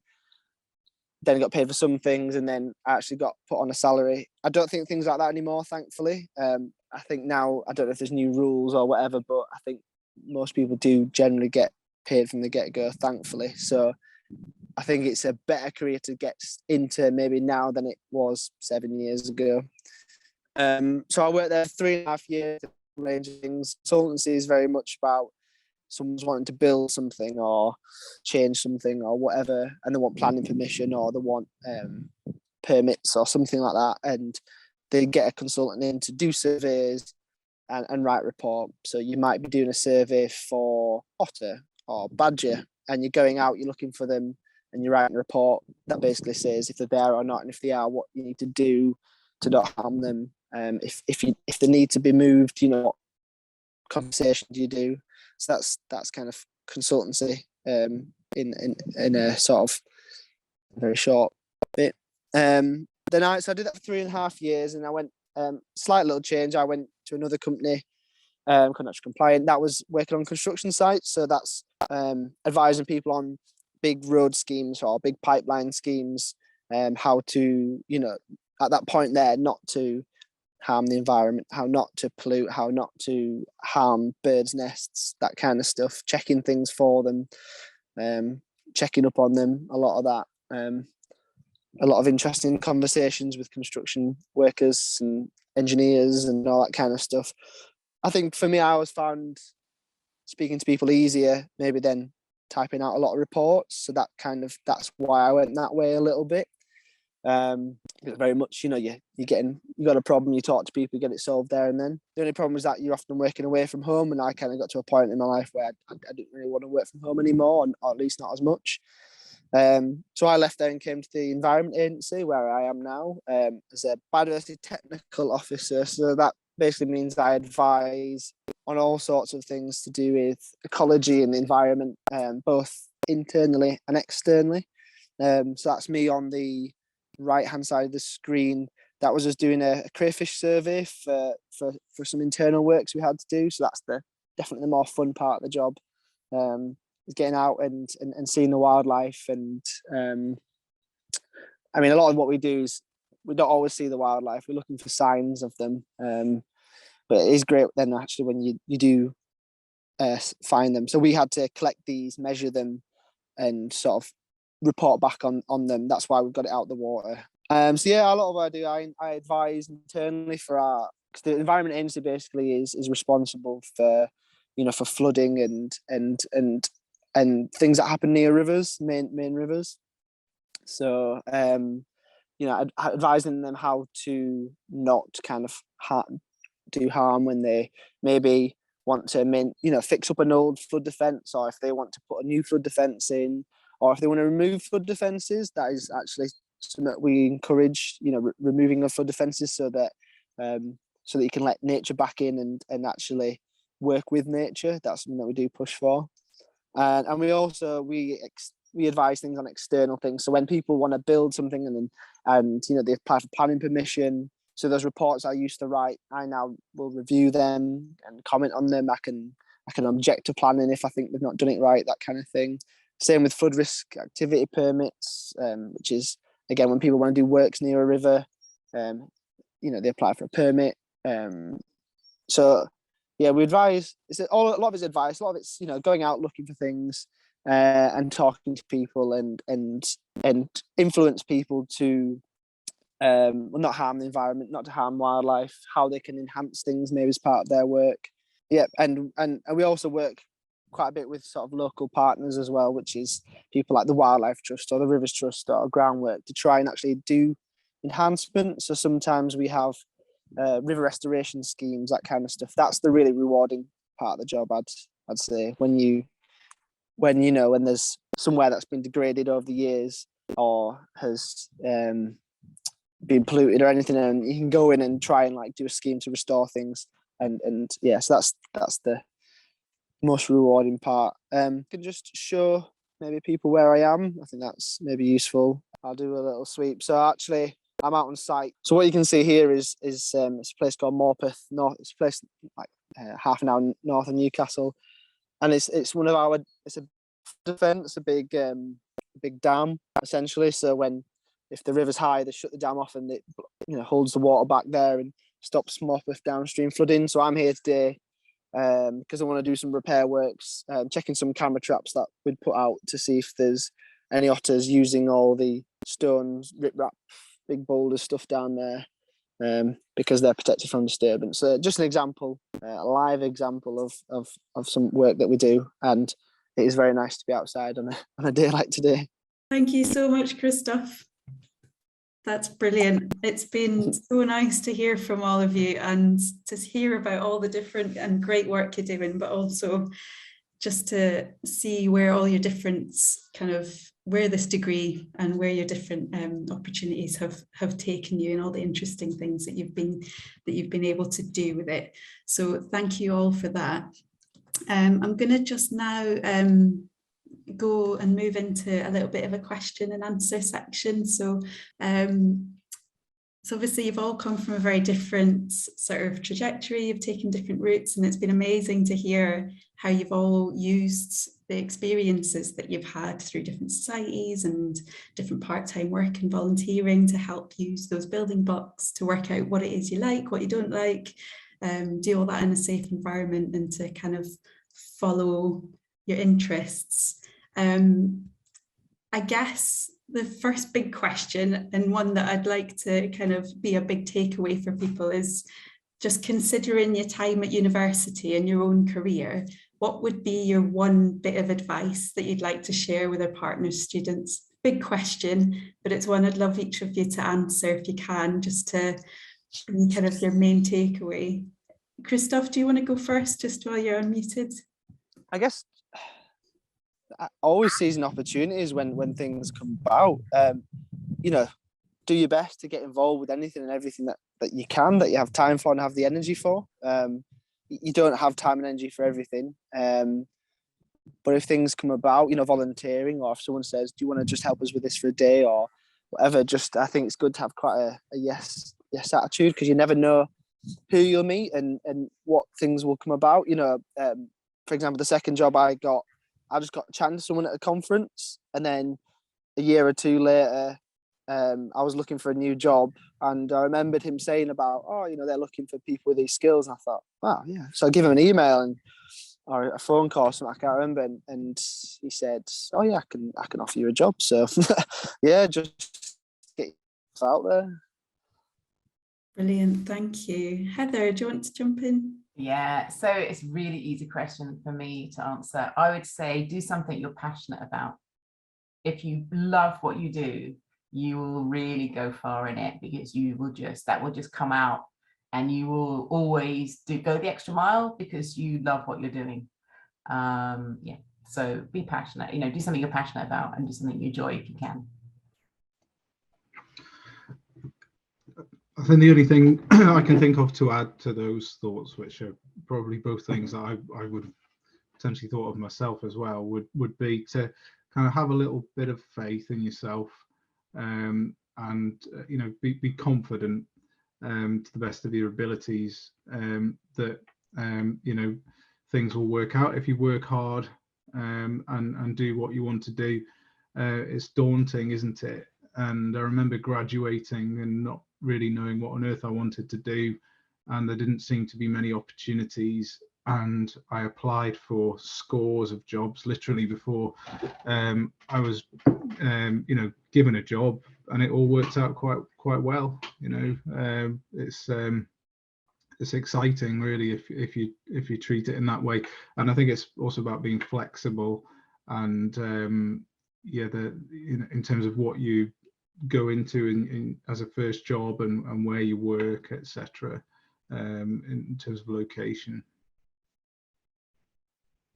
I got paid for some things, and then I actually got put on a salary. I don't think things like that anymore, thankfully. I think now, I don't know if there's new rules or whatever, but I think most people do generally get paid from the get-go, thankfully. So I think it's a better career to get into maybe now than it was 7 years ago. So I worked there 3.5 years, range of things. Consultancy is very much about someone's wanting to build something or change something or whatever, and they want planning permission or they want permits or something like that, and they get a consultant in to do surveys and write report. So you might be doing a survey for otter or badger, and you're going out, you're looking for them, and you're writing a report that basically says if they're there or not, and if they are, what you need to do to not harm them. If they need to be moved, what compensation do you do? So that's kind of consultancy in a sort of very short bit. So I did that for 3.5 years, and I went slight little change. I went to another company, contractual compliant. That was working on construction sites. So that's advising people on big road schemes or big pipeline schemes, how to, at that point there, not to harm the environment, how not to pollute, how not to harm birds' nests, that kind of stuff, checking things for them, checking up on them, a lot of that. A lot of interesting conversations with construction workers and engineers and all that kind of stuff. I think for me, I always found speaking to people easier maybe than typing out a lot of reports. So that's why I went that way a little bit. Very much, you got a problem, you talk to people, you get it solved there and then. The only problem is that you're often working away from home, and I kind of got to a point in my life where I didn't really want to work from home anymore, or at least not as much. So I left there and came to the Environment Agency, where I am now, as a Biodiversity Technical Officer. So that basically means I advise on all sorts of things to do with ecology and the environment, both internally and externally. So that's me on the right-hand side of the screen. That was us doing a crayfish survey for some internal works we had to do. So that's definitely the more fun part of the job. Getting out and seeing the wildlife, and a lot of what we do is we don't always see the wildlife, we're looking for signs of them, but it is great then actually when you do find them. So we had to collect these, measure them, and sort of report back on them. That's why we've got it out the water. So yeah, a lot of what I do, I advise internally because the Environment Agency basically is responsible for for flooding and things that happen near rivers, main rivers. So, advising them how to not kind of do harm when they maybe want to, fix up an old flood defence, or if they want to put a new flood defence in, or if they want to remove flood defences. That is actually something that we encourage, removing of flood defences, so that you can let nature back in and actually work with nature. That's something that we do push for. And we also we advise things on external things. So when people want to build something and they apply for planning permission, so those reports I used to write, I now will review them and comment on them. I can object to planning if I think they've not done it right, that kind of thing. Same with flood risk activity permits, which is again when people want to do works near a river, they apply for a permit. So yeah, we advise. A lot of it's advice. A lot of it's going out looking for things and talking to people and influence people to not harm the environment, not to harm wildlife, how they can enhance things maybe as part of their work. Yeah, and we also work quite a bit with sort of local partners as well, which is people like the Wildlife Trust or the Rivers Trust or Groundwork, to try and actually do enhancements. So sometimes we have river restoration schemes, that kind of stuff. That's the really rewarding part of the job, I'd say, when there's somewhere that's been degraded over the years or has been polluted or anything, and you can go in and try and do a scheme to restore things, and yeah, so that's the most rewarding part. Can just show maybe people where I am. I think that's maybe useful. I'll do a little sweep. So actually I'm out on site. So what you can see here is it's a place called Morpeth North. It's a place half an hour north of Newcastle, and it's one of our. It's a defence, a big dam essentially. So if the river's high, they shut the dam off and it holds the water back there and stops Morpeth downstream flooding. So I'm here today because I want to do some repair works, checking some camera traps that we'd put out to see if there's any otters using all the stones, riprap, big boulders, stuff down there, because they're protected from disturbance. So just an example, a live example of some work that we do, and it is very nice to be outside on a day like today. Thank you so much, Krzysztof. That's brilliant. It's been so nice to hear from all of you and to hear about all the different and great work you're doing, but also just to see where all your different where this degree and where your different opportunities have taken you, and all the interesting things that you've been able to do with it. So thank you all for that. I'm going to just now go and move into a little bit of a question and answer section. So obviously you've all come from a very different sort of trajectory, you've taken different routes, and it's been amazing to hear how you've all used the experiences that you've had through different societies and different part-time work and volunteering to help use those building blocks to work out what it is you like, what you don't like, do all that in a safe environment and to kind of follow your interests. I guess the first big question, and one that I'd like to kind of be a big takeaway for people, is just considering your time at university and your own career, what would be your one bit of advice that you'd like to share with our partner students? Big question, but it's one I'd love each of you to answer if you can, just to be kind of your main takeaway. Krzysztof, do you want to go first, just while you're unmuted? I guess always seizing opportunities when things come about. You know, do your best to get involved with anything and everything that you can, that you have time for and have the energy for. You don't have time and energy for everything. But if things come about, you know, volunteering, or if someone says, do you want to just help us with this for a day or whatever, I think it's good to have quite a yes attitude, because you never know who you'll meet and what things will come about. You know, for example, the second job I just got chatting to someone at a conference, and then a year or two later, I was looking for a new job, and I remembered him saying about, oh, you know, they're looking for people with these skills, and I thought, wow, yeah. So I give him an email or a phone call or something, I can't remember, and he said, oh yeah, I can offer you a job. So yeah, just get yourself out there. Brilliant, thank you. Heather, do you want to jump in? Yeah, so it's a really easy question for me to answer. I would say do something you're passionate about. If you love what you do, you will really go far in it, because that will just come out, and you will always go the extra mile because you love what you're doing. Yeah, so be passionate, you know, do something you're passionate about and do something you enjoy if you can. I think the only thing I can think of to add to those thoughts, which are probably both things that I would have potentially thought of myself as well, would be to kind of have a little bit of faith in yourself, and you know, be confident to the best of your abilities, that you know, things will work out if you work hard, and do what you want to do. It's daunting, isn't it? And I remember graduating and not really knowing what on earth I wanted to do, and there didn't seem to be many opportunities, and I applied for scores of jobs literally before I was you know, given a job, and it all worked out quite well. You know, it's exciting really if you treat it in that way. And I think it's also about being flexible, and yeah, in terms of what you go into in as a first job, and where you work, etc., in terms of location.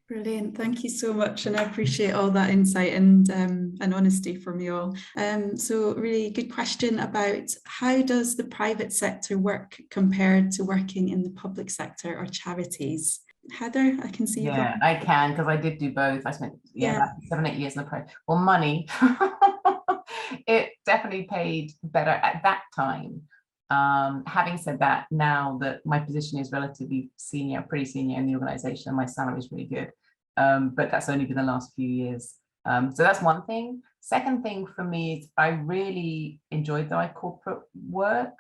Brilliant, thank you so much, and I appreciate all that insight and honesty from you all. So really good question about how does the private sector work compared to working in the public sector or charities? Heather, I can see you. Yeah, I can, because I did do both. I spent about 7-8 years in the private. Well, money, it definitely paid better at that time. Having said that, now that my position is relatively senior, pretty senior in the organization, and my salary is really good, but that's only been the last few years. So that's one thing. Second thing for me is I really enjoyed my corporate work,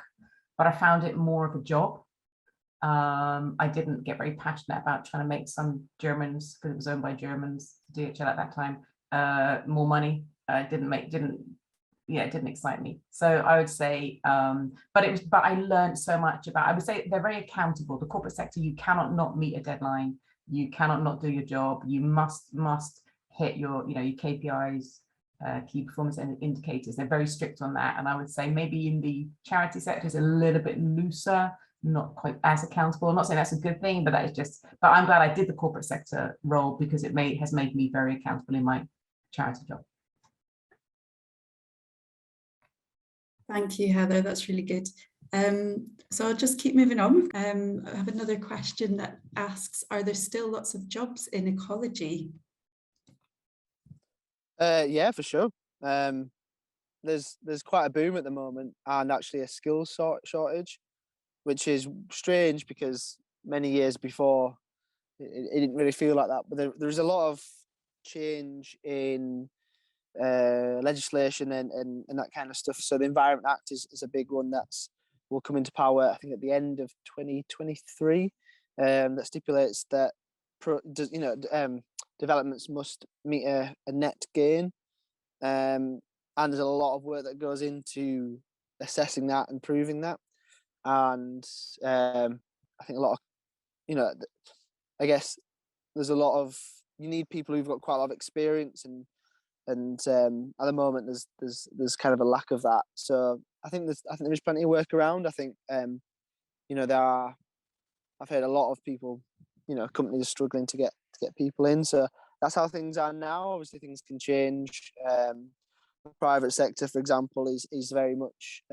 but I found it more of a job. I didn't get very passionate about trying to make some Germans, because it was owned by Germans, DHL at that time, more money. It didn't excite me. So I would say, but I learned so much about, I would say they're very accountable. The corporate sector, you cannot not meet a deadline. You cannot not do your job. You must hit your KPIs, key performance indicators. They're very strict on that. And I would say maybe in the charity sector is a little bit looser, not quite as accountable. I'm not saying that's a good thing, but that is just, but I'm glad I did the corporate sector role, because it has made me very accountable in my charity job. Thank you, Heather, that's really good. So I'll just keep moving on. I have another question that asks, are there still lots of jobs in ecology? Yeah, for sure. There's quite a boom at the moment, and actually a skills shortage, which is strange because many years before it didn't really feel like that. But there's a lot of change in legislation and that kind of stuff. So the Environment Act is a big one that's will come into power, I think, at the end of 2023. That stipulates that developments must meet a net gain, and there's a lot of work that goes into assessing that and proving that. And I think a lot of, I guess there's a lot of, you need people who've got quite a lot of experience, and at the moment there's kind of a lack of that. So I think there is plenty of work around. I think I've heard a lot of people, companies are struggling to get people in. So that's how things are now. Obviously things can change. The private sector, for example, is very much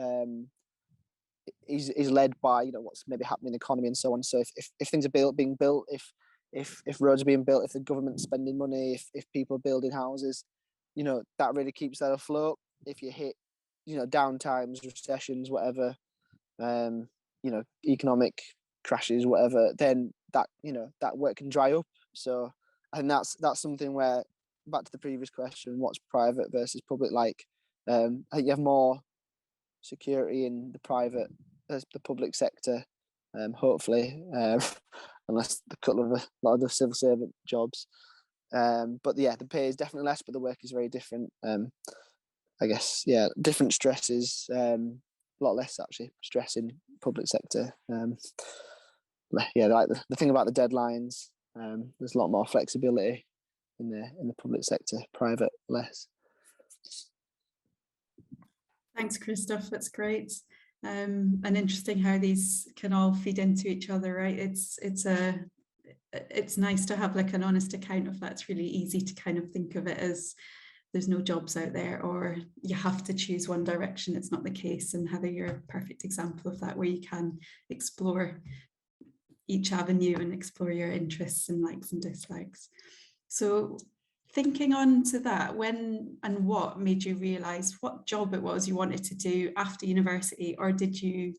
is led by what's maybe happening in the economy and so on. So if things are being built, if roads are being built, if the government's spending money, if people are building houses, that really keeps that afloat. If you hit downtimes, recessions, whatever, economic crashes, whatever, then that work can dry up. So I think that's something where, back to the previous question, what's private versus public like? I think you have more security in the public sector, hopefully, unless they cut a lot of the civil servant jobs. But yeah, the pay is definitely less, but the work is very different. I guess, different stresses, a lot less actually stress in public sector. Like the thing about the deadlines, there's a lot more flexibility in the public sector, private less. Thanks, Krzysztof. That's great. And interesting how these can all feed into each other, right? It's nice to have like an honest account of that. It's really easy to kind of think of it as there's no jobs out there, or you have to choose one direction. It's not the case. And Heather, you're a perfect example of that, where you can explore each avenue and explore your interests and likes and dislikes. So thinking on to that, when and what made you realise what job it was you wanted to do after university, or did you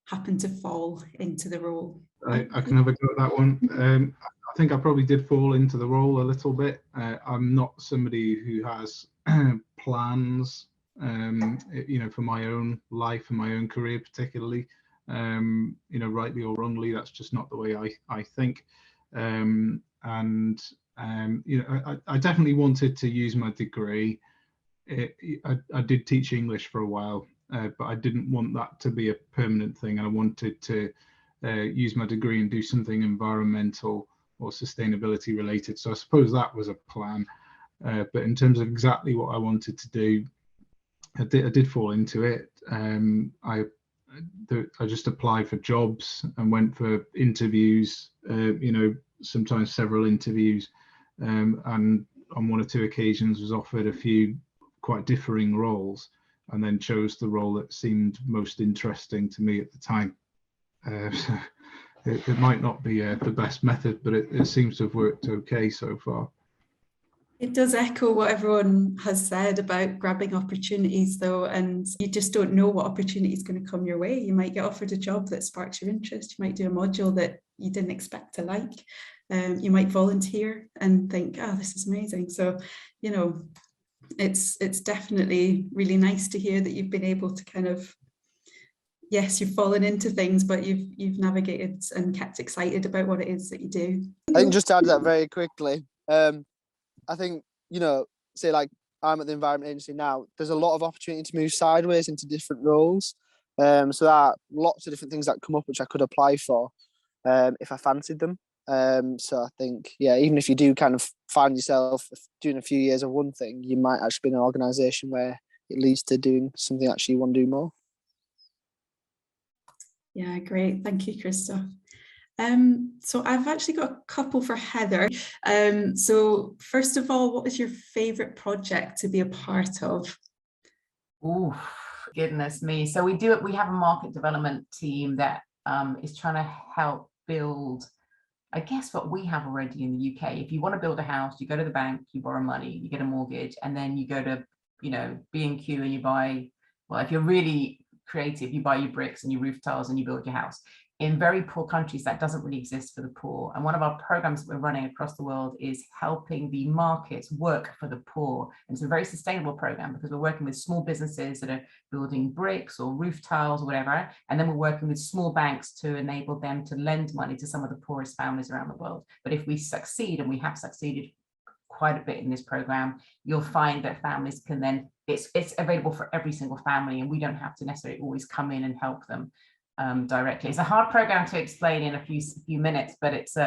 happen to fall into the role? I can have a go at that one. I think I probably did fall into the role a little bit. I'm not somebody who has plans, for my own life and my own career particularly. Rightly or wrongly, that's just not the way I think. I definitely wanted to use my degree. I did teach English for a while, but I didn't want that to be a permanent thing. And I wanted to use my degree and do something environmental or sustainability related. So I suppose that was a plan. But in terms of exactly what I wanted to do, I did fall into it. I just applied for jobs and went for interviews, sometimes several interviews, and on one or two occasions was offered a few quite differing roles, and then chose the role that seemed most interesting to me at the time. So it might not be the best method, but it seems to have worked okay so far. It does echo what everyone has said about grabbing opportunities, though, and you just don't know what opportunity is going to come your way. You might get offered a job that sparks your interest. You might do a module that you didn't expect to like. You might volunteer and think, this is amazing. So, it's definitely really nice to hear that you've been able to kind of, yes, you've fallen into things, but you've navigated and kept excited about what it is that you do. I can just add that very quickly. I think, say like I'm at the Environment Agency now, there's a lot of opportunity to move sideways into different roles. So there are lots of different things that come up which I could apply for if I fancied them. So I think, even if you do kind of find yourself doing a few years of one thing, you might actually be in an organisation where it leads to doing something actually you want to do more. Yeah, great. Thank you, Krzysztof. So I've actually got a couple for Heather. So first of all, what was your favourite project to be a part of? Oh, goodness me. So we have a market development team that is trying to help build I guess what we have already in the UK. If you want to build a house, you go to the bank, you borrow money, you get a mortgage, and then you go to, B&Q and you buy, well, if you're really creative, you buy your bricks and your roof tiles and you build your house. In very poor countries, that doesn't really exist for the poor. And one of our programs that we're running across the world is helping the markets work for the poor. And it's a very sustainable program because we're working with small businesses that are building bricks or roof tiles or whatever. And then we're working with small banks to enable them to lend money to some of the poorest families around the world. But if we succeed, and we have succeeded quite a bit in this program, you'll find that families can then, it's available for every single family, and we don't have to necessarily always come in and help them directly. It's a hard program to explain in a few minutes, but it's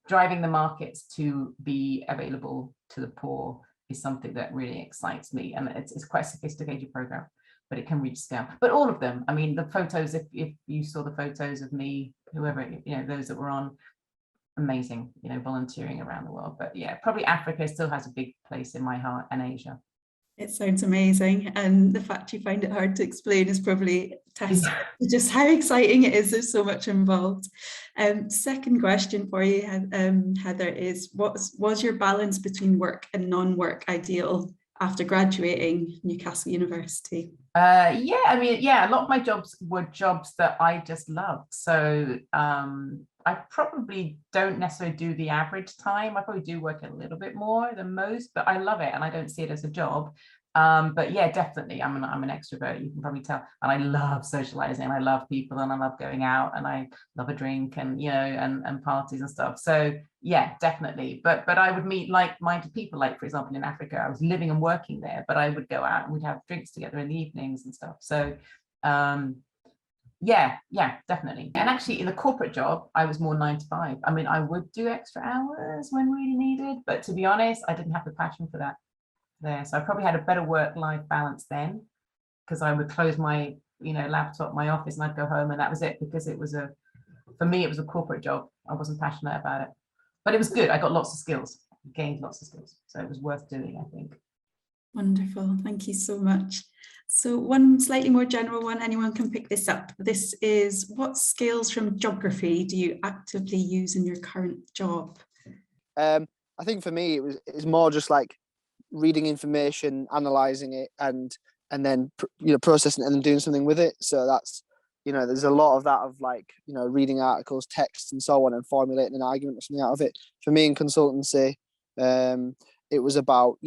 driving the markets to be available to the poor is something that really excites me, and it's quite a sophisticated program, but it can reach scale. But all of them, I mean, the photos, if you saw the photos of me, whoever, those that were on, amazing, volunteering around the world. But yeah, probably Africa still has a big place in my heart, and Asia. It sounds amazing, and the fact you find it hard to explain is probably testament to just how exciting it is. There's so much involved. Second question for you, Heather, is what was your balance between work and non-work ideal after graduating Newcastle University? A lot of my jobs were jobs that I just loved. So I probably don't necessarily do the average time. I probably do work a little bit more than most, but I love it and I don't see it as a job. But yeah, definitely, I'm an extrovert, you can probably tell, and I love socializing, I love people, and I love going out, and I love a drink, and and parties and stuff. So yeah, definitely. But I would meet like-minded people, like for example in Africa, I was living and working there, but I would go out and we'd have drinks together in the evenings and stuff. So yeah, definitely. And actually in the corporate job, I was more 9 to 5. I mean, I would do extra hours when really needed, but to be honest, I didn't have the passion for that there. So I probably had a better work-life balance then, because I would close my laptop, my office, and I'd go home, and that was it, because for me it was a corporate job. I wasn't passionate about it, but it was good. I got lots of skills, gained lots of skills, so it was worth doing, I think. Wonderful, thank you so much. So one slightly more general one, anyone can pick this up. This is, what skills from geography do you actively use in your current job? I think for me it's more just like reading information, analysing it, and then processing it and then doing something with it. So that's there's a lot of that, of reading articles, texts and so on, and formulating an argument or something out of it. For me in consultancy, it was about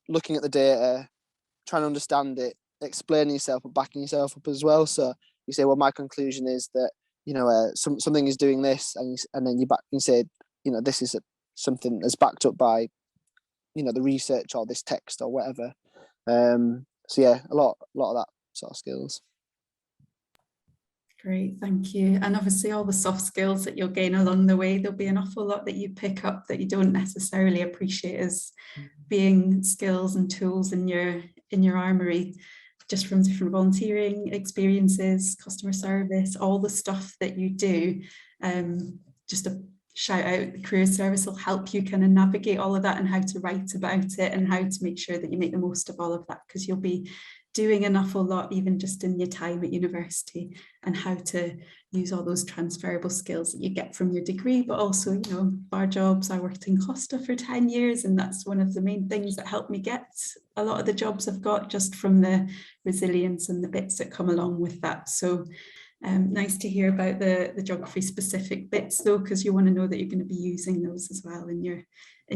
looking at the data, trying to understand it, explaining yourself, but backing yourself up as well. So you say, well, my conclusion is that something is doing this, and then you say this is something that's backed up by the research or this text or whatever. So yeah, a lot of that sort of skills. Great, thank you. And obviously all the soft skills that you'll gain along the way, there'll be an awful lot that you pick up that you don't necessarily appreciate as being skills and tools in your armory, just from different volunteering experiences, customer service, all the stuff that you do. Just a shout out, the career service will help you kind of navigate all of that, and how to write about it, and how to make sure that you make the most of all of that, because you'll be doing an awful lot even just in your time at university, and how to use all those transferable skills that you get from your degree. But also, bar jobs, I worked in Costa for 10 years, and that's one of the main things that helped me get a lot of the jobs I've got, just from the resilience and the bits that come along with that. So nice to hear about the geography specific bits though, because you want to know that you're going to be using those as well in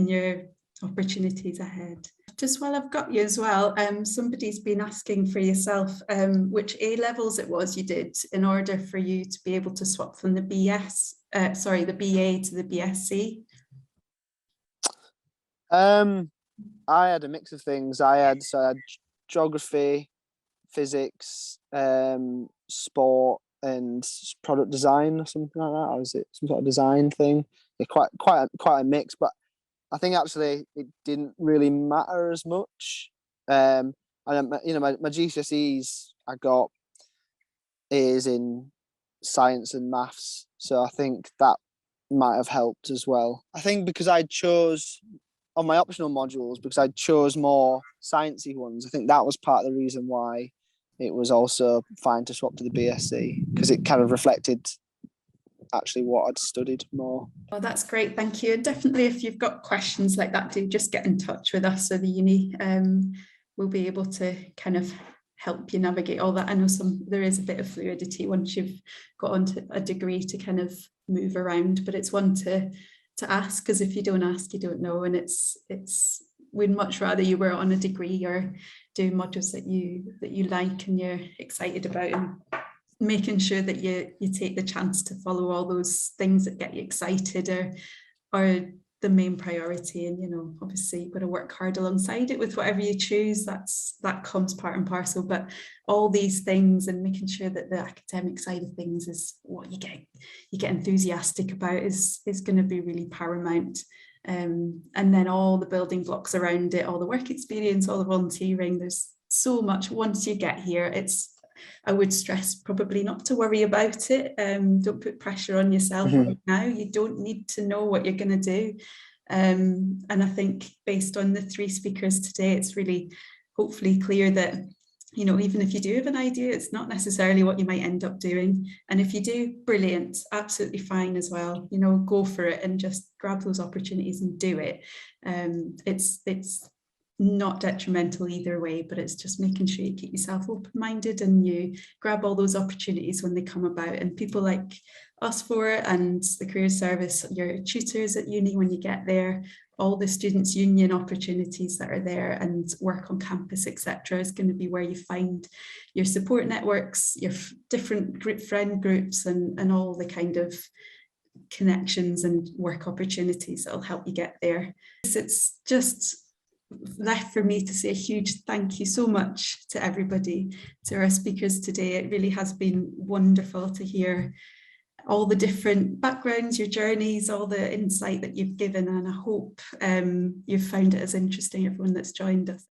your opportunities ahead. Just while I've got you as well, somebody's been asking for yourself which A levels it was you did in order for you to be able to swap from the BA to the BSc. I had a mix of things. I had geography, physics, sport, and product design or something like that. Or was it some sort of design thing? Yeah, quite a mix, but I think actually it didn't really matter as much. And my GCSEs, I got A's in science and maths, so I think that might have helped as well. I think because I chose on my optional modules, because I chose more sciencey ones, I think that was part of the reason why it was also fine to swap to the BSc, because it kind of reflected actually what I'd studied more. Well, that's great, thank you. And definitely if you've got questions like that, do just get in touch with us or the uni. We'll be able to kind of help you navigate all that. I know there is a bit of fluidity once you've got onto a degree to kind of move around, but it's one to ask, because if you don't ask, you don't know. And we'd much rather you were on a degree or doing modules that you like and you're excited about, and making sure that you take the chance to follow all those things that get you excited are the main priority. And, you know, obviously you've got to work hard alongside it with whatever you choose. That comes part and parcel, but all these things and making sure that the academic side of things is what you get enthusiastic about is going to be really paramount. And then all the building blocks around it, all the work experience, all the volunteering, there's so much. Once you get here, I would stress probably not to worry about it. Don't put pressure on yourself right now. You don't need to know what you're going to do. And I think based on the 3 speakers today, it's really hopefully clear that, you know, even if you do have an idea, it's not necessarily what you might end up doing. And if you do, brilliant, absolutely fine as well. You know, go for it and just grab those opportunities and do it. It's not detrimental either way, but it's just making sure you keep yourself open-minded and you grab all those opportunities when they come about. And people like us for it, and the career service, your tutors at uni when you get there, all the students union opportunities that are there, and work on campus, etc., is going to be where you find your support networks, your different friend groups, and all the kind of connections and work opportunities that will help you get there. It's just left for me to say a huge thank you so much to everybody, to our speakers today. It really has been wonderful to hear all the different backgrounds, your journeys, all the insight that you've given, and I hope you've found it as interesting, everyone that's joined us.